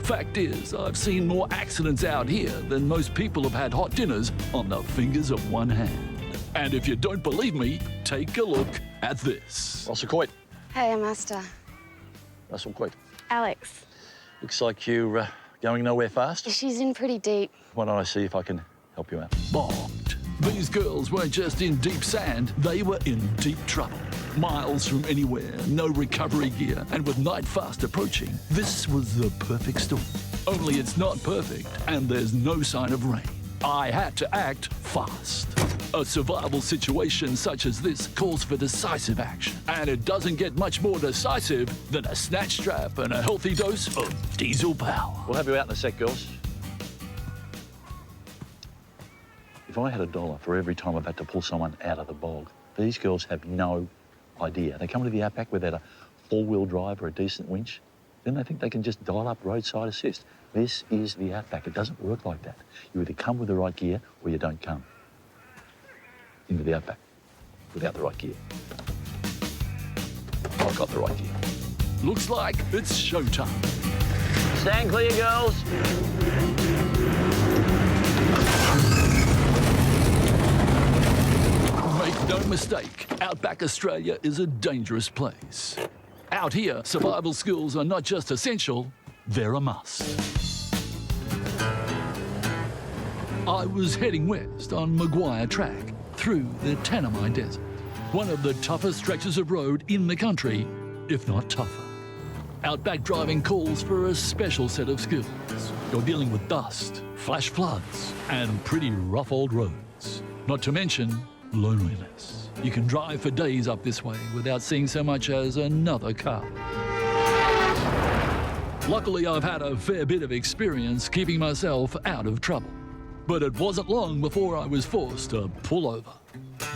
Fact is, I've seen more accidents out here than most people have had hot dinners on the fingers of one hand. And if you don't believe me, take a look at this. Russell Coight. Hey, Master. Russell Coight. Alex. Looks like you're going nowhere fast. She's in pretty deep. Why don't I see if I can help you out? Bogged. These girls weren't just in deep sand, they were in deep trouble. Miles from anywhere, no recovery gear, and with night fast approaching, this was the perfect storm. Only it's not perfect, and there's no sign of rain. I had to act fast. A survival situation such as this calls for decisive action, and it doesn't get much more decisive than a snatch strap and a healthy dose of diesel power. We'll have you out in a sec, girls. If I had $1 for every time I've had to pull someone out of the bog, these girls have no idea. They come to the outback without a four-wheel drive or a decent winch. Then they think they can just dial up roadside assist. This is the outback. It doesn't work like that. You either come with the right gear or you don't come into the outback without the right gear. I've got the right gear. Looks like it's showtime. Stand clear, girls. Make no mistake, outback Australia is a dangerous place. Out here, survival skills are not just essential, they're a must. I was heading west on Maguire Track through the Tanami Desert, one of the toughest stretches of road in the country, if not tougher. Outback driving calls for a special set of skills. You're dealing with dust, flash floods, and pretty rough old roads. Not to mention loneliness. You can drive for days up this way without seeing so much as another car. Luckily, I've had a fair bit of experience keeping myself out of trouble. But it wasn't long before I was forced to pull over.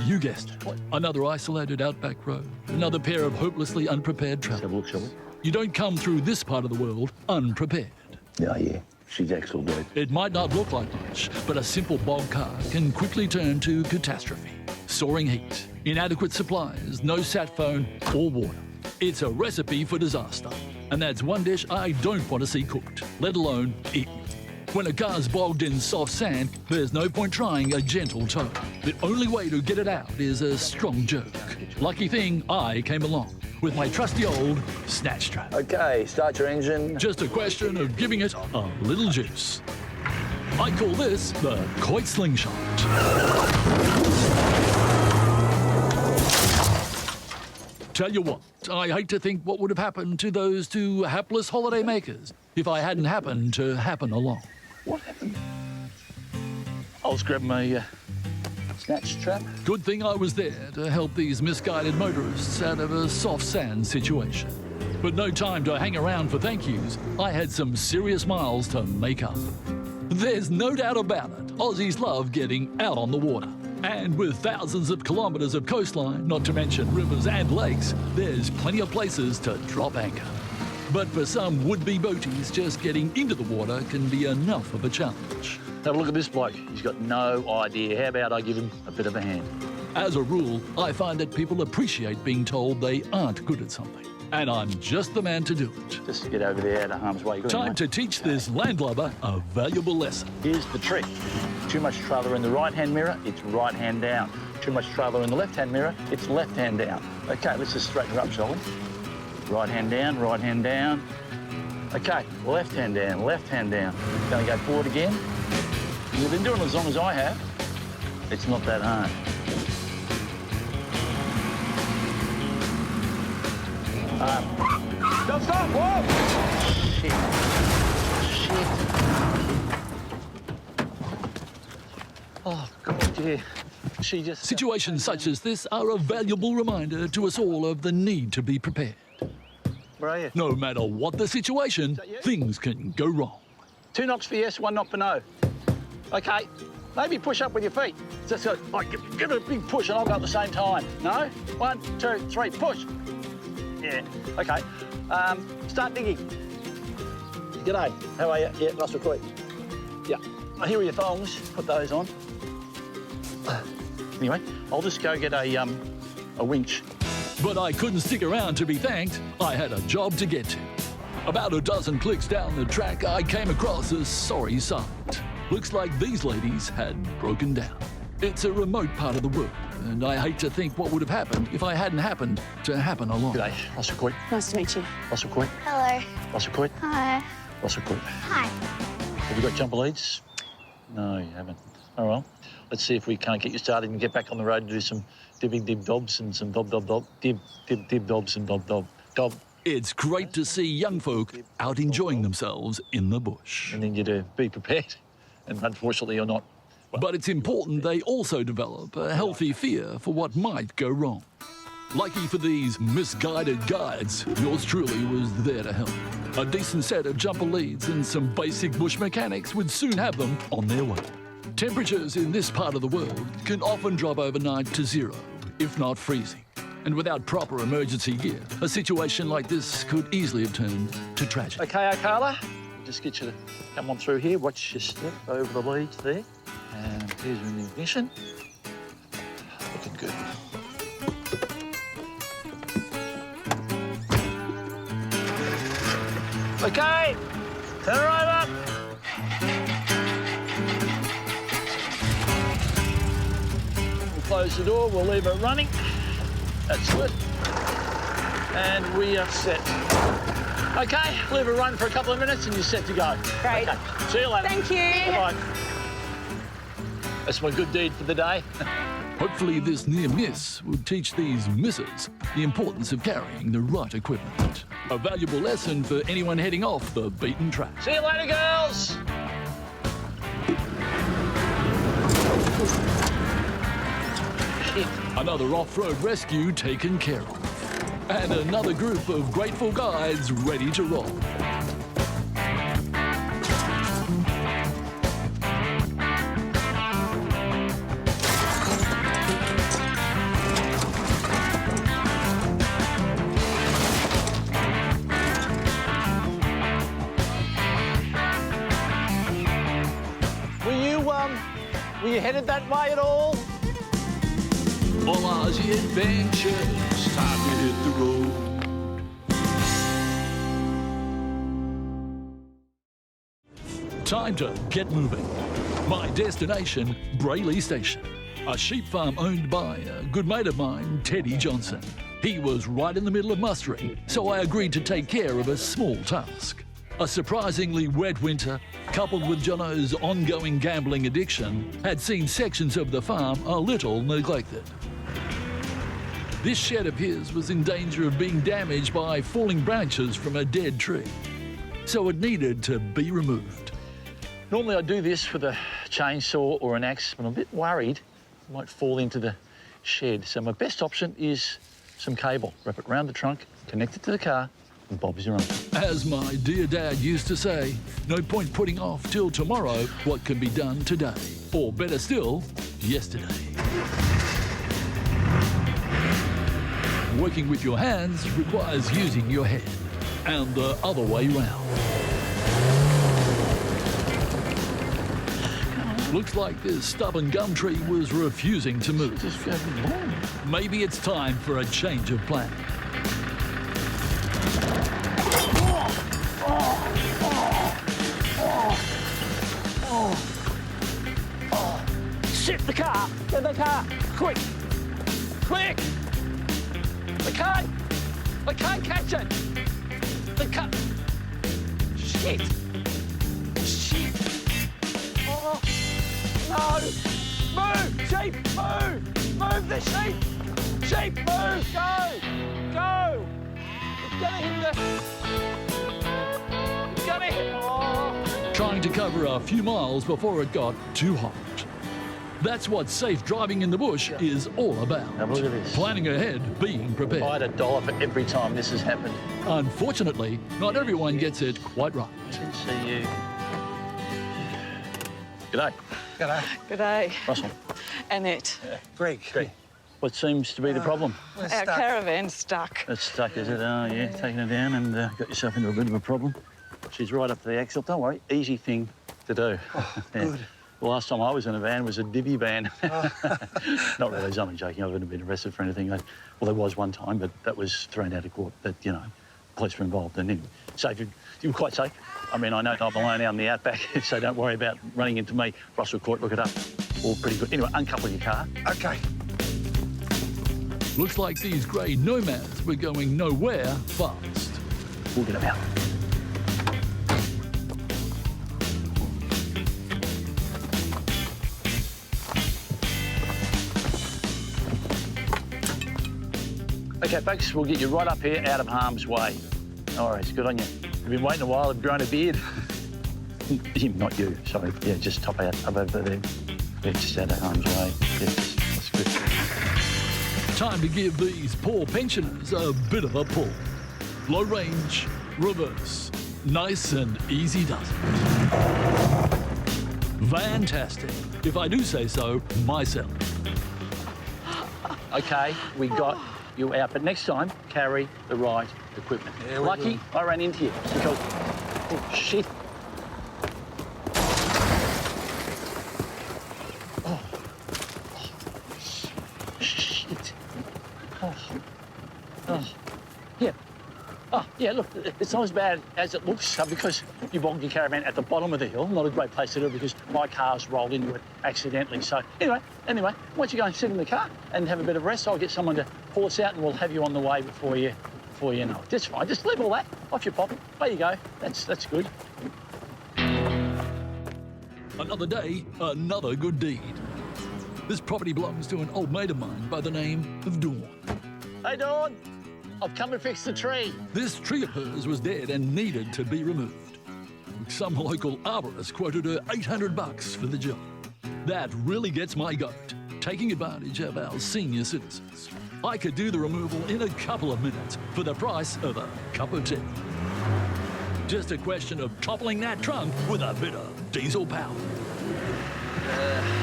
You guessed it. Another isolated outback road. Another pair of hopelessly unprepared Let's have a travelers. look, shall we? You don't come through this part of the world unprepared. Yeah. She's excellent, dude. It might not look like much, but a simple bog car can quickly turn to catastrophe. Soaring heat, inadequate supplies, no sat phone or water. It's a recipe for disaster. And that's one dish I don't want to see cooked, let alone eaten. When a car's bogged in soft sand, there's no point trying a gentle tow. The only way to get it out is a strong jerk. Lucky thing, I came along with my trusty old snatch strap. Okay, start your engine. Just a question of giving it a little juice. I call this the Coight Slingshot. Tell you what, I hate to think what would have happened to those two hapless holiday makers if I hadn't happened to happen along. What happened? I'll just grab my snatch strap. Good thing I was there to help these misguided motorists out of a soft sand situation. But no time to hang around for thank yous. I had some serious miles to make up. There's no doubt about it, Aussies love getting out on the water. And with thousands of kilometres of coastline, not to mention rivers and lakes, there's plenty of places to drop anchor. But for some would-be boaties, just getting into the water can be enough of a challenge. Have a look at this bloke. He's got no idea. How about I give him a bit of a hand? As a rule, I find that people appreciate being told they aren't good at something. And I'm just the man to do it. Just get over there out of harm's way. You got Time him, to mate? teach this landlubber a valuable lesson. Here's the trick. Too much trailer in the right-hand mirror, it's right hand down. Too much trailer in the left-hand mirror, it's left hand down. Okay, let's just straighten her up, shall we? Right hand down, right hand down. Okay, left hand down, left hand down. Gonna go forward again. You've been doing it as long as I have. It's not that hard. Don't stop, whoa! Shit. Oh, God, yeah. She just... Situations such as this are a valuable reminder to us all of the need to be prepared. Where are you? No matter what the situation, things can go wrong. 2 knocks for yes, 1 knock for no. Okay, maybe push up with your feet. Just go, like, give it a big push and I'll go at the same time. No? 1, 2, 3, push. Yeah, okay. Start digging. G'day, how are you? Yeah, Russell Coight. Yeah, here are your thongs. Put those on. Anyway, I'll just go get a winch. But I couldn't stick around to be thanked. I had a job to get to. About a dozen clicks down the track, I came across a sorry sight. Looks like these ladies had broken down. It's a remote part of the world, and I hate to think what would have happened if I hadn't happened to happen along. G'day, Russell Coight. Nice to meet you. Russell Coight. Hello. Russell Coight. Hi. Russell Coight. Hi. Have you got jumper leads? No, you haven't. Oh, well. Let's see if we can't get you started and get back on the road and do some dibbing dib dobs and some dob dob dob. Dib dobs and dob dob. Dob. It's great to see young folk out enjoying themselves in the bush. And then you do be prepared. And unfortunately, you're not. Well, But it's important they also develop a healthy fear for what might go wrong. Lucky for these misguided guides, yours truly was there to help. A decent set of jumper leads and some basic bush mechanics would soon have them on their way. Temperatures in this part of the world can often drop overnight to 0, if not freezing. And without proper emergency gear, a situation like this could easily have turned to tragedy. Okay, Carla. Just get you to come on through here. Watch your step over the leads there. And here's an ignition. Looking good. Okay, turn her over. We'll close the door, we'll leave it running. That's good. And we are set. Okay, leave it run for a couple of minutes and you're set to go. Great. Okay, see you later. Thank you. Bye. That's my good deed for the day. Hopefully this near miss will teach these misses the importance of carrying the right equipment. A valuable lesson for anyone heading off the beaten track. See you later, girls. Shit. Another off-road rescue taken care of. And another group of grateful guides ready to roll. Were you headed that way at all? All Aussie adventures, time to hit the road. Time to get moving. My destination, Brayley Station, a sheep farm owned by a good mate of mine, Teddy Johnson. He was right in the middle of mustering, so I agreed to take care of a small task. A surprisingly wet winter, coupled with Jono's ongoing gambling addiction, had seen sections of the farm a little neglected. This shed of his was in danger of being damaged by falling branches from a dead tree, so it needed to be removed. Normally I do this with a chainsaw or an axe, but I'm a bit worried it might fall into the shed. So my best option is some cable. Wrap it round the trunk, connect it to the car, and Bob's your uncle. As my dear dad used to say, no point putting off till tomorrow what can be done today. Or better still, yesterday. Working with your hands requires using your head, and the other way round. Looks like this stubborn gum tree was refusing to move. Just go along. Maybe it's time for a change of plan. Shift the car! Get the car! Quick! Quick! I can't catch it! The car... Shit! Shit! Oh, no! Move! Sheep, move! Move the sheep! Sheep, move! Go! Go! It's gonna hit the... It's gonna hit... Oh! Trying to cover a few miles before it got too hot. That's what safe driving in the bush is all about. Have a look at this. Planning ahead, being prepared. I had $1 for every time this has happened. Unfortunately, not everyone gets it quite right. Good to see you. G'day. G'day. Good day. Russell. Annette. Greg. Greg. What seems to be the problem? We're Our stuck. caravan's stuck. It's stuck, is it? Oh, yeah, taking her down and got yourself into a bit of a problem. She's right up to the axle. Don't worry, easy thing to do. Good. The last time I was in a van was a divvy van. Not really, I was only joking. I haven't been arrested for anything. Well, there was one time, but that was thrown out of court. But, you know, police were involved. And then safe, you were quite safe. I mean, I know I'm alone out in the outback, so don't worry about running into me. Russell Coight, look it up. All pretty good. Anyway, uncouple your car. Okay. Looks like these grey nomads were going nowhere fast. We'll get them out. Okay, folks, we'll get you right up here, out of harm's way. All right, it's good on you. You've been waiting a while, have grown a beard. Him, not you, sorry. Yeah, just top out, up over there. Yeah, just out of harm's way. Yes, that's good. Time to give these poor pensioners a bit of a pull. Low range, reverse. Nice and easy does it. Fantastic, if I do say so myself. Okay, we got you out, but next time, carry the right equipment. Yeah, we Lucky, will. I ran into you because, oh, shit. Shit. Yeah. Oh, yeah, look, it's not as bad as it looks because you bogged your caravan at the bottom of the hill. Not a great place to do it because my car's rolled into it accidentally. So anyway, why don't you go and sit in the car and have a bit of rest? I'll get someone to pull us out and we'll have you on the way before you know it. That's fine. Just leave all that off your pocket. There you go. That's good. Another day, another good deed. This property belongs to an old mate of mine by the name of Dawn. Hey, Dawn. I've come and fixed the tree. This tree of hers was dead and needed to be removed. Some local arborist quoted her $800 for the job. That really gets my goat, taking advantage of our senior citizens. I could do the removal in a couple of minutes for the price of a cup of tea. Just a question of toppling that trunk with a bit of diesel power.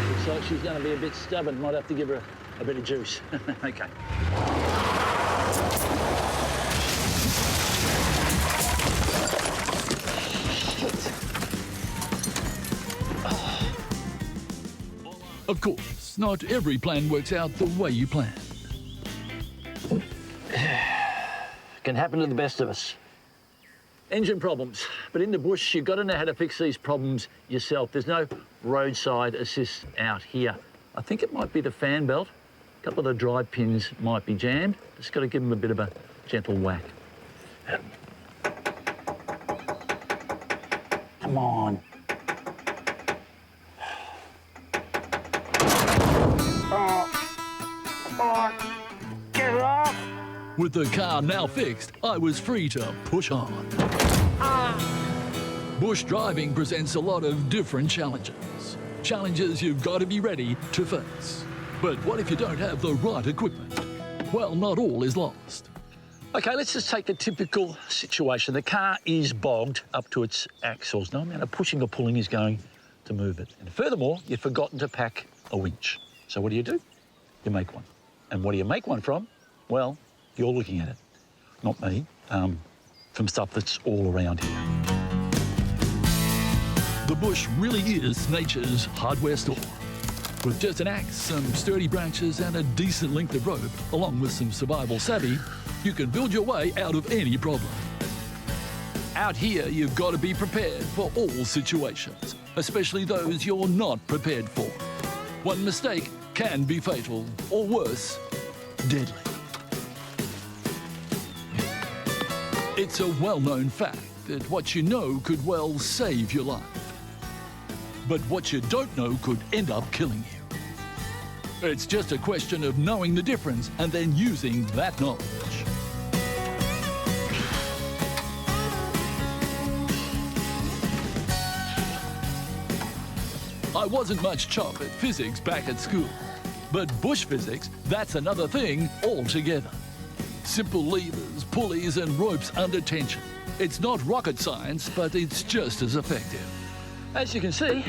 Looks like she's going to be a bit stubborn. Might have to give her a bit of juice. Okay. Of course, not every plan works out the way you plan. Can happen to the best of us. Engine problems, but in the bush, you've got to know how to fix these problems yourself. There's no roadside assist out here. I think it might be the fan belt. A couple of the drive pins might be jammed. Just got to give them a bit of a gentle whack. Come on. Get it off! With the car now fixed, I was free to push on. Bush driving presents a lot of different challenges. Challenges you've got to be ready to face. But what if you don't have the right equipment? Well, not all is lost. Okay, let's just take the typical situation. The car is bogged up to its axles. No amount of pushing or pulling is going to move it. And furthermore, you've forgotten to pack a winch. So what do? You make one. And what do you make one from? Well, you're looking at it, not me, from stuff that's all around here. The bush really is nature's hardware store. With just an axe, some sturdy branches and a decent length of rope, along with some survival savvy, you can build your way out of any problem. Out here, you've got to be prepared for all situations, especially those you're not prepared for. One mistake can be fatal, or worse, deadly. It's a well-known fact that what you know could well save your life. But what you don't know could end up killing you. It's just a question of knowing the difference and then using that knowledge. I wasn't much chop at physics back at school, but bush physics, that's another thing altogether. Simple levers, pulleys and ropes under tension. It's not rocket science, but it's just as effective. As you can see,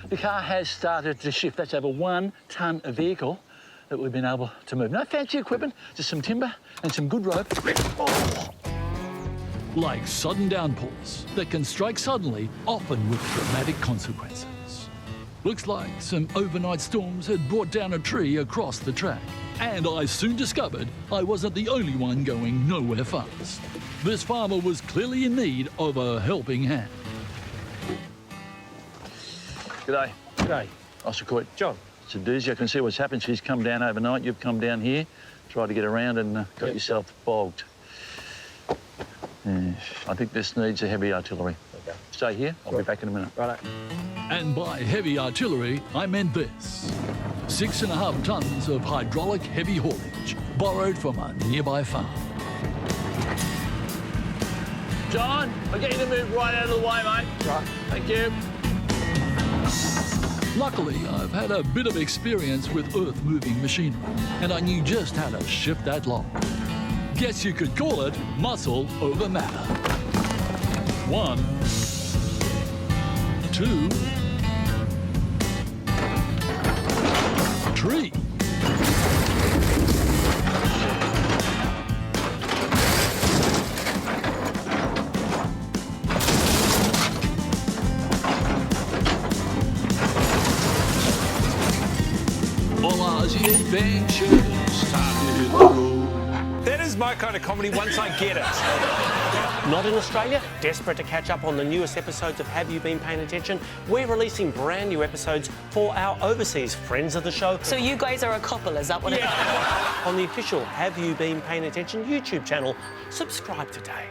the car has started to shift. That's over 1 tonne of vehicle that we've been able to move. No fancy equipment, just some timber and some good rope. Oh. Like sudden downpours that can strike suddenly, often with dramatic consequences. Looks like some overnight storms had brought down a tree across the track. And I soon discovered I wasn't the only one going nowhere fast. This farmer was clearly in need of a helping hand. G'day. G'day. Russell Coight. John. So, Doozy, I can see what's happened. She's come down overnight. You've come down here, tried to get around and got yourself bogged. Yeah, I think this needs a heavy artillery. Okay. Stay here. I'll be back in a minute. Righto. And by heavy artillery, I meant this. 6.5 tons of hydraulic heavy haulage, borrowed from a nearby farm. John, I'll get you to move right out of the way, mate. Right. Thank you. Luckily, I've had a bit of experience with earth-moving machinery, and I knew just how to shift that log. Guess you could call it muscle over matter. 1, 2, 3. Ola's adventure started the road. That is my kind of comedy once I get it. Not in Australia? Desperate to catch up on the newest episodes of Have You Been Paying Attention? We're releasing brand new episodes for our overseas friends of the show. So you guys are a couple, is that what it is? On the official Have You Been Paying Attention YouTube channel. Subscribe today.